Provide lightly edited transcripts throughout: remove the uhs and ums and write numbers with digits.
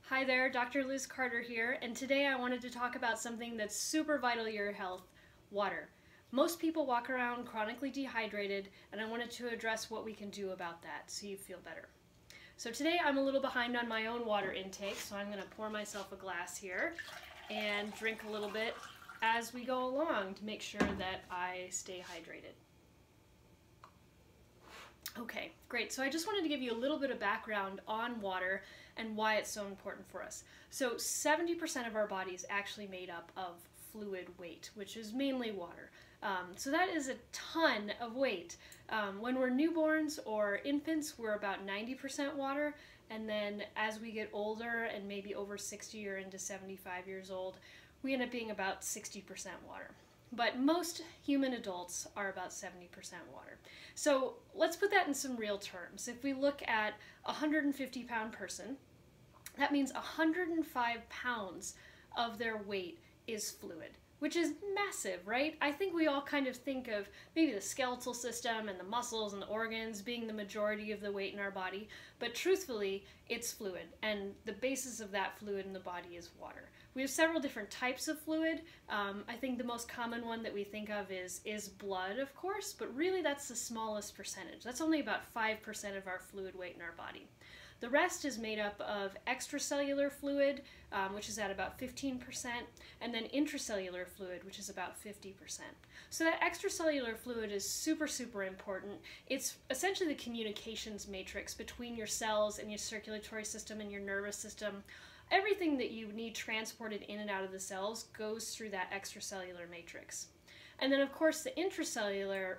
Hi there, Dr. Liz Carter here, and today I wanted to talk about something that's super vital to your health, water. Most people walk around chronically dehydrated, and I wanted to address what we can do about that so you feel better. So today I'm a little behind on my own water intake, so I'm going to pour myself a glass here and drink a little bit as we go along to make sure that I stay hydrated. Okay, great. So I just wanted to give you a little bit of background on water and why it's so important for us. So 70% of our body is actually made up of fluid weight, which is mainly water. So that is a ton of weight. When we're newborns or infants, we're about 90% water, and then as we get older and maybe over 60 or into 75 years old, we end up being about 60% water. But most human adults are about 70% water. So let's put that in some real terms. If we look at a 150-pound person, that means 105 pounds of their weight is fluid, which is massive, right? I think we all kind of think of maybe the skeletal system and the muscles and the organs being the majority of the weight in our body, but truthfully, it's fluid, and the basis of that fluid in the body is water. We have several different types of fluid. I think the most common one that we think of is blood, of course, but really that's the smallest percentage. That's only about 5% of our fluid weight in our body. The rest is made up of extracellular fluid, which is at about 15%, and then intracellular fluid, which is about 50%. So that extracellular fluid is super, super important. It's essentially the communications matrix between your cells and your circulatory system and your nervous system. Everything that you need transported in and out of the cells goes through that extracellular matrix. And then, of course, the intracellular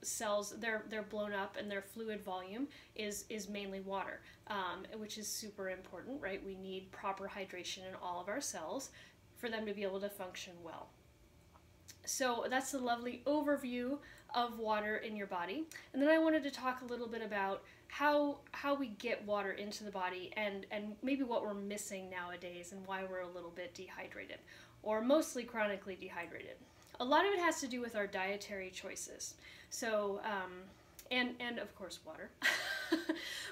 cells, they're blown up, and their fluid volume is mainly water, which is super important, right? We need proper hydration in all of our cells for them to be able to function well. So that's the lovely overview of water in your body. And then I wanted to talk a little bit about how we get water into the body and maybe what we're missing nowadays and why we're a little bit dehydrated, or mostly chronically dehydrated. A lot of it has to do with our dietary choices. So, and of course water.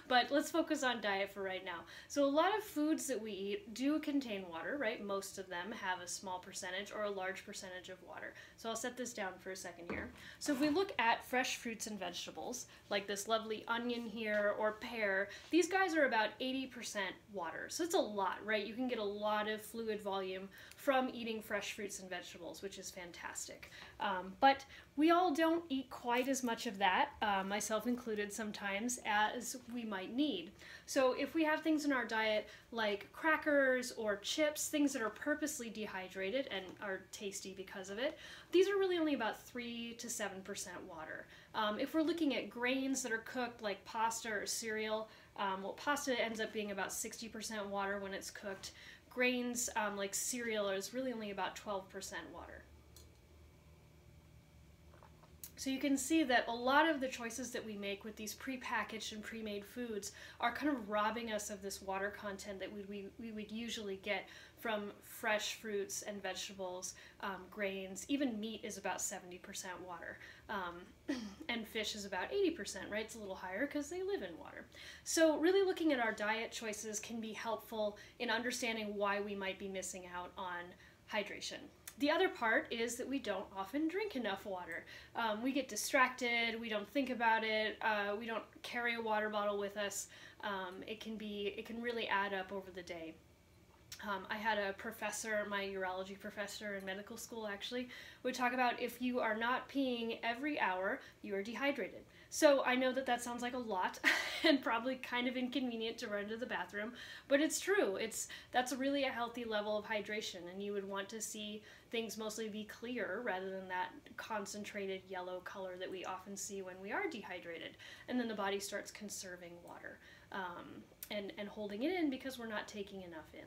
But let's focus on diet for right now. So a lot of foods that we eat do contain water, right? Most of them have a small percentage or a large percentage of water. So I'll set this down for a second here. So if we look at fresh fruits and vegetables, like this lovely onion here or pear, these guys are about 80% water. So it's a lot, right? You can get a lot of fluid volume from eating fresh fruits and vegetables, which is fantastic. But we all don't eat quite as much of that, myself included sometimes, as we might need. So if we have things in our diet like crackers or chips, things that are purposely dehydrated and are tasty because of it, these are really only about 3 to 7% water. If we're looking at grains that are cooked like pasta or cereal, well, pasta ends up being about 60% water when it's cooked. Grains like cereal is really only about 12% water. So you can see that a lot of the choices that we make with these prepackaged and pre-made foods are kind of robbing us of this water content that we would usually get from fresh fruits and vegetables, grains. Even meat is about 70% water, and fish is about 80%, right? It's a little higher because they live in water. So really looking at our diet choices can be helpful in understanding why we might be missing out on hydration. The other part is that we don't often drink enough water. We get distracted, we don't think about it, we don't carry a water bottle with us. It can really add up over the day. I had a professor, my urology professor in medical school actually, would talk about if you are not peeing every hour, you are dehydrated. So I know that that sounds like a lot and probably kind of inconvenient to run to the bathroom, but it's true. That's really a healthy level of hydration, and you would want to see things mostly be clear rather than that concentrated yellow color that we often see when we are dehydrated. And then the body starts conserving water and holding it in because we're not taking enough in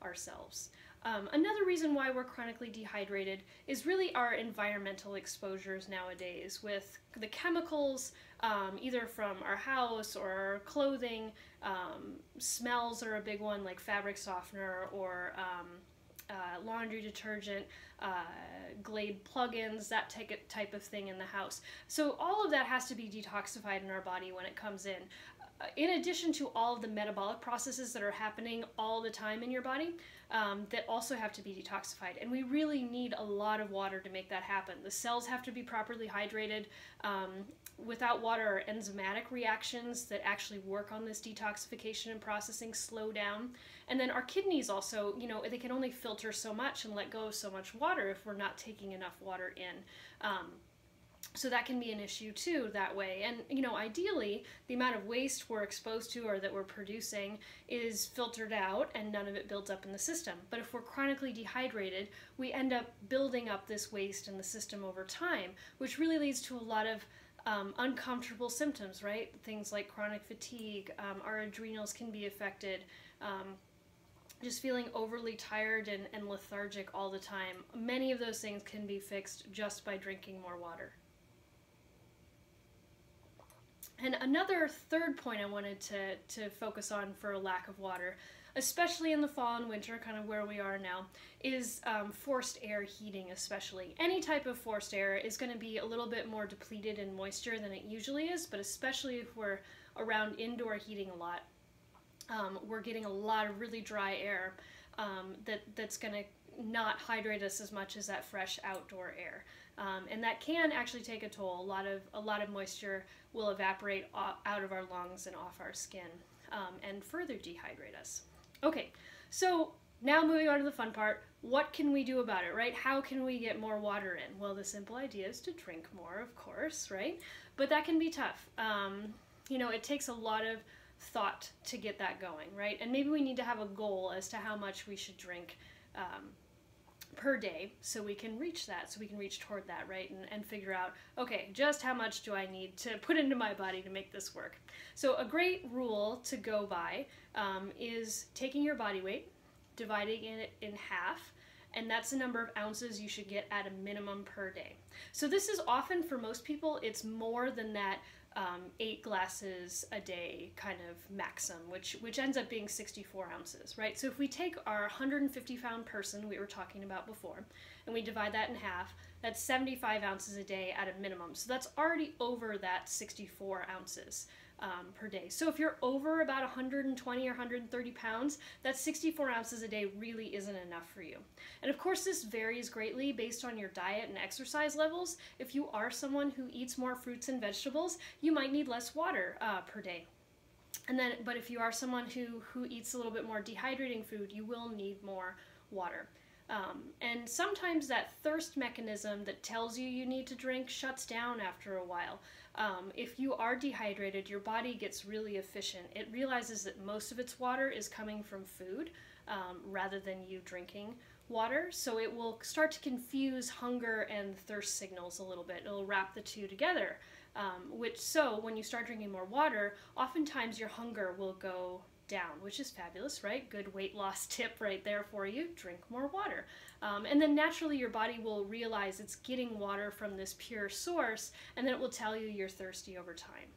ourselves. Another reason why we're chronically dehydrated is really our environmental exposures nowadays with the chemicals, either from our house or our clothing. Smells are a big one, like fabric softener or laundry detergent, Glade plugins, that type of thing in the house. So all of that has to be detoxified in our body when it comes in. in addition to all of the metabolic processes that are happening all the time in your body, that also have to be detoxified. And we really need a lot of water to make that happen. The cells have to be properly hydrated. Without water, enzymatic reactions that actually work on this detoxification and processing slow down. And then our kidneys also, you know, they can only filter so much and let go of so much water if we're not taking enough water in. So that can be an issue too that way. And, you know, ideally, the amount of waste we're exposed to or that we're producing is filtered out and none of it builds up in the system. But if we're chronically dehydrated, we end up building up this waste in the system over time, which really leads to a lot of uncomfortable symptoms, right? Things like chronic fatigue, our adrenals can be affected, just feeling overly tired and lethargic all the time. Many of those things can be fixed just by drinking more water. And another third point I wanted to focus on for a lack of water, especially in the fall and winter, kind of where we are now, is forced air heating especially. Any type of forced air is going to be a little bit more depleted in moisture than it usually is, but especially if we're around indoor heating a lot, we're getting a lot of really dry air that's going to not hydrate us as much as that fresh outdoor air. And that can actually take a toll. A lot of moisture will evaporate out of our lungs and off our skin and further dehydrate us. Okay, so now moving on to the fun part. What can we do about it, right? How can we get more water in? Well, the simple idea is to drink more, of course, right? But that can be tough. You know, it takes a lot of thought to get that going, right? And maybe we need to have a goal as to how much we should drink per day so we can reach that, so we can reach toward that, right? And figure out, okay, just how much do I need to put into my body to make this work? So a great rule to go by is taking your body weight, dividing it in half, and that's the number of ounces you should get at a minimum per day. So this is often, for most people, it's more than that 8 glasses a day kind of maximum, which ends up being 64 ounces, right? So if we take our 150-pound person we were talking about before, and we divide that in half, that's 75 ounces a day at a minimum. So that's already over that 64 ounces per day. So if you're over about 120 or 130 pounds, that 64 ounces a day really isn't enough for you. And of course, this varies greatly based on your diet and exercise levels. If you are someone who eats more fruits and vegetables, you might need less water per day. But if you are someone who eats a little bit more dehydrating food, you will need more water. And sometimes that thirst mechanism that tells you need to drink shuts down after a while. If you are dehydrated, your body gets really efficient. It realizes that most of its water is coming from food rather than you drinking water. So it will start to confuse hunger and thirst signals a little bit. It'll wrap the two together. So when you start drinking more water, oftentimes your hunger will go down, which is fabulous, right? Good weight loss tip right there for you. Drink more water. And then naturally your body will realize it's getting water from this pure source, and then it will tell you you're thirsty over time.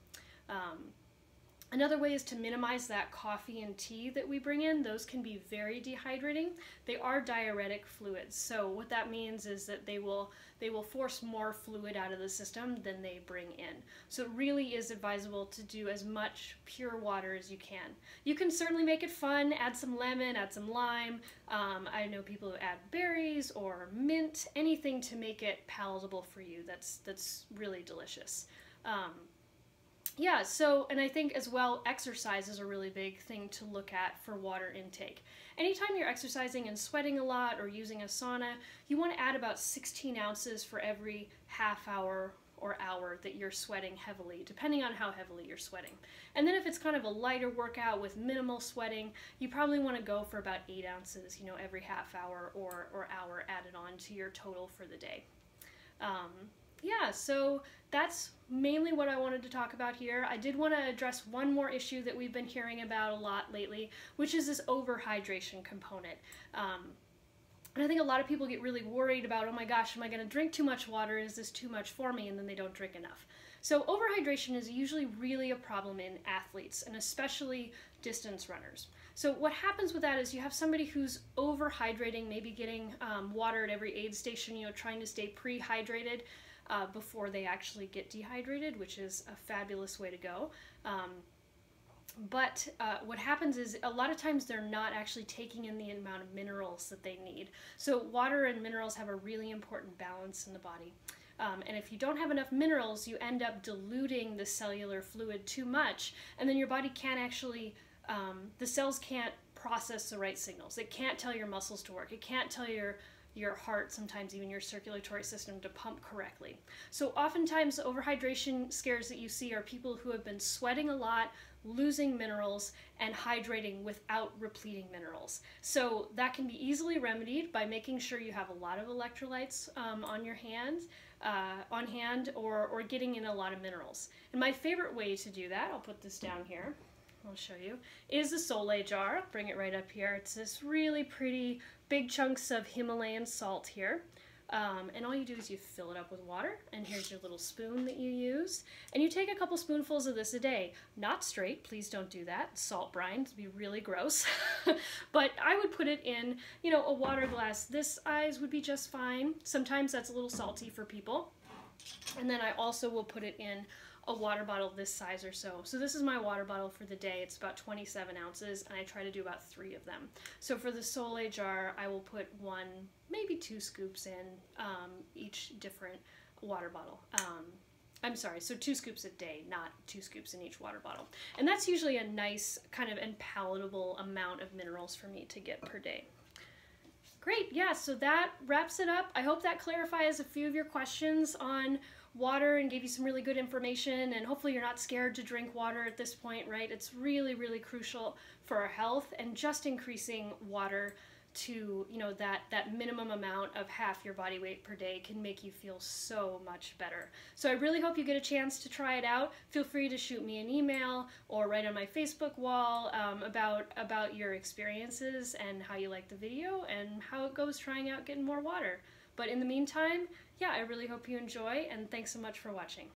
Another way is to minimize that coffee and tea that we bring in. Those can be very dehydrating. They are diuretic fluids. So what that means is that they will force more fluid out of the system than they bring in. So it really is advisable to do as much pure water as you can. You can certainly make it fun, add some lemon, add some lime. I know people who add berries or mint, anything to make it palatable for you. That's really delicious. Yeah, so, and I think as well, exercise is a really big thing to look at for water intake. Anytime you're exercising and sweating a lot or using a sauna, you want to add about 16 ounces for every half hour or hour that you're sweating heavily, depending on how heavily you're sweating. And then if it's kind of a lighter workout with minimal sweating, you probably want to go for about 8 ounces, you know, every half hour or hour added on to your total for the day. Yeah, so that's mainly what I wanted to talk about here. I did want to address one more issue that we've been hearing about a lot lately, which is this overhydration component. And I think a lot of people get really worried about, oh my gosh, am I going to drink too much water? Is this too much for me? And then they don't drink enough. So overhydration is usually really a problem in athletes, and especially distance runners. So what happens with that is you have somebody who's overhydrating, maybe getting water at every aid station, you know, trying to stay pre-hydrated before they actually get dehydrated, which is a fabulous way to go. But what happens is a lot of times they're not actually taking in the amount of minerals that they need. So water and minerals have a really important balance in the body. And if you don't have enough minerals, you end up diluting the cellular fluid too much, and then your body can't actually, the cells can't process the right signals. It can't tell your muscles to work. It can't tell your heart, sometimes even your circulatory system, to pump correctly. So oftentimes overhydration scares that you see are people who have been sweating a lot, losing minerals, and hydrating without repleting minerals. So that can be easily remedied by making sure you have a lot of electrolytes on your hands, on hand, or getting in a lot of minerals. And my favorite way to do that, I'll put this down here, I'll show you, is the Soleil jar. I'll bring it right up here. It's this really pretty big chunks of Himalayan salt here. And all you do is you fill it up with water, and here's your little spoon that you use. And you take a couple spoonfuls of this a day. Not straight, please don't do that. Salt brine, it'd be really gross. But I would put it in, you know, a water glass this size would be just fine. Sometimes that's a little salty for people. And then I also will put it in a water bottle this size or so. So this is my water bottle for the day. It's about 27 ounces, and I try to do about 3 of them. So for the Soleil jar, I will put 1, maybe 2 scoops in each different water bottle. I'm sorry, so 2 scoops a day, not 2 scoops in each water bottle. And that's usually a nice kind of and palatable amount of minerals for me to get per day. Great, yeah, so that wraps it up. I hope that clarifies a few of your questions on water and gave you some really good information, and hopefully you're not scared to drink water at this point, right? It's really, really crucial for our health, and just increasing water to, you know, that minimum amount of half your body weight per day can make you feel so much better. So I really hope you get a chance to try it out. Feel free to shoot me an email or write on my Facebook wall about your experiences and how you like the video and how it goes trying out getting more water. But in the meantime, yeah, I really hope you enjoy, and thanks so much for watching.